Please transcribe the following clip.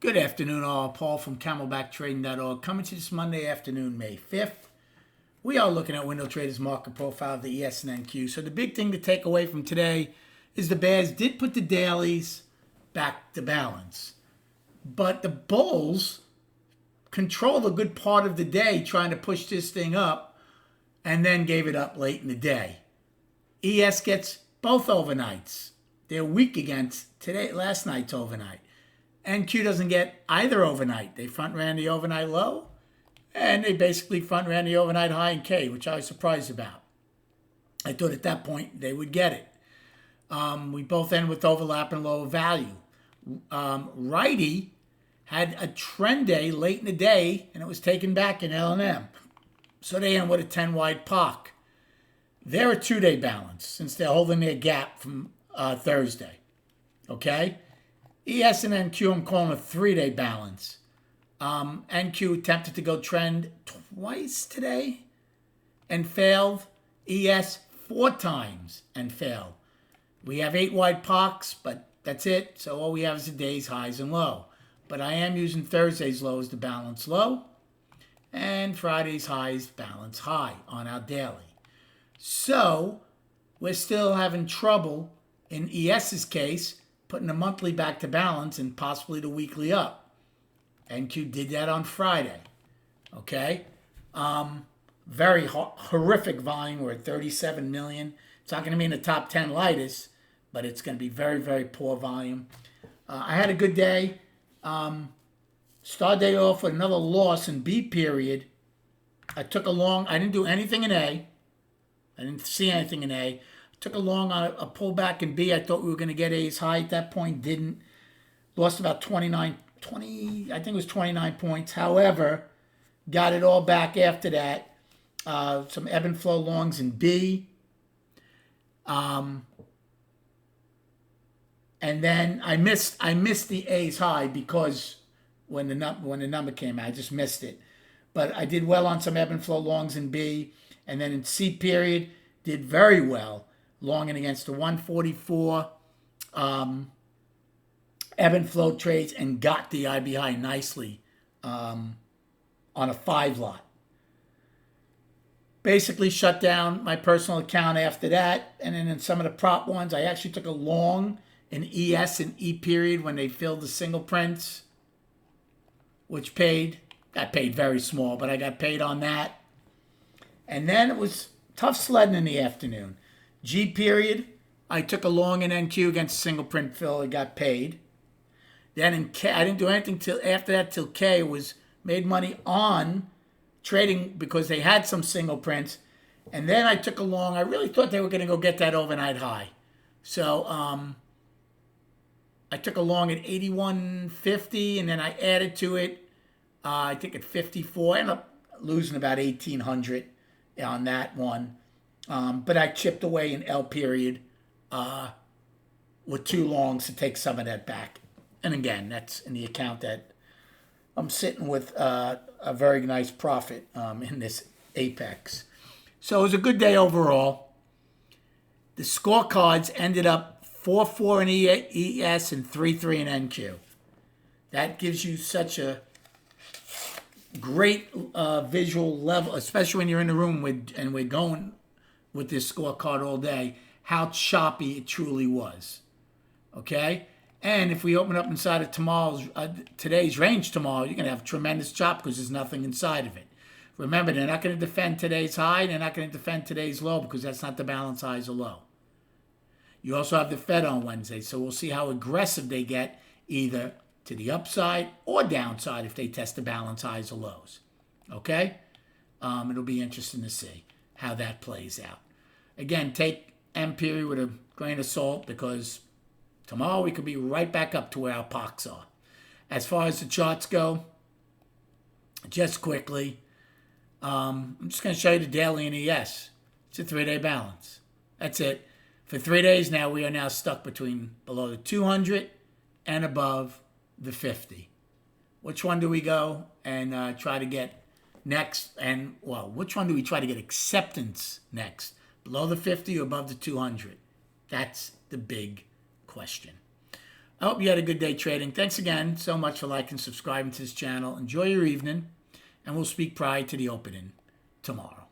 Good afternoon, all. Paul from CamelbackTrading.org coming to you this Monday afternoon, May 5th. We are looking at Window Traders market profile of the ES and NQ. So the big thing to take away from today is the bears did put the dailies back to balance. But the bulls controlled a good part of the day trying to push this thing up and then gave it up late in the day. ES gets both overnights. They're weak against last night's overnight. NQ doesn't get either overnight. They front ran the overnight low, and they basically front ran the overnight high in K, which I was surprised about. I thought at that point they would get it. We both end with overlapping lower value. Righty had a trend day late in the day, and it was taken back in L&M. So they end with a 10 wide POC. They're a 2-day balance since they're holding their gap from Thursday. Okay? ES and NQ, I'm calling a 3-day balance. NQ attempted to go trend twice today and failed. ES 4 times and failed. We have 8 wide POCs, but that's it. So all we have is the day's highs and low. But I am using Thursday's low as the balance low and Friday's highs balance high on our daily. So we're still having trouble in ES's case putting the monthly back to balance and possibly the weekly up. NQ did that on Friday. Okay? Very horrific volume. We're at 37 million. It's not going to be in the top 10 lightest, but it's going to be very, very poor volume. I had a good day. Start day off with another loss in B period. I took a long. I didn't do anything in A. I didn't see anything in A. Took a long on a pullback in B. I thought we were going to get A's high at that point. Didn't. Lost about 20, I think it was 29 points. However, got it all back after that. Some ebb and flow longs in B. And then I missed the A's high because when the number came out, I just missed it. But I did well on some ebb and flow longs in B. And then in C period, did very well. Longing against the 144 ebb and flow trades and got the IB high nicely on a 5 lot. Basically shut down my personal account after that. And then in some of the prop ones, I actually took a long in ES and E period when they filled the single prints, which got paid very small, but I got paid on that. And then it was tough sledding in the afternoon. G period, I took a long in NQ against single print fill. I got paid. Then in K, I didn't do anything till after that till K was made money on trading because they had some single prints. And then I took a long. I really thought they were going to go get that overnight high. So I took a long at 81.50 and then I added to it, I think at 54. I ended up losing about 1,800 on that one. But I chipped away in L period with 2 longs to take some of that back. And again, that's in the account that I'm sitting with a very nice profit in this Apex. So it was a good day overall. The scorecards ended up 4-4 in ES and 3-3 in NQ. That gives you such a great visual level, especially when you're in the room and we're going with this scorecard all day, how choppy it truly was. Okay? And if we open up inside of today's range tomorrow, you're going to have tremendous chop because there's nothing inside of it. Remember, they're not going to defend today's high. They're not going to defend today's low because that's not the balance highs or low. You also have the Fed on Wednesday, so we'll see how aggressive they get either to the upside or downside if they test the balance highs or lows. Okay? It'll be interesting to see how that plays out. Again, take M period with a grain of salt because tomorrow we could be right back up to where our POCs are. As far as the charts go, just quickly, I'm just going to show you the daily in ES. It's a 3-day balance. That's it. For 3 days now, we are now stuck between below the 200 and above the 50. Which one do we go and try to get next? And, well, which one do we try to get acceptance next? Below the 50 or above the 200? That's the big question. I hope you had a good day trading. Thanks again so much for liking and subscribing to this channel. Enjoy your evening, and we'll speak prior to the opening tomorrow.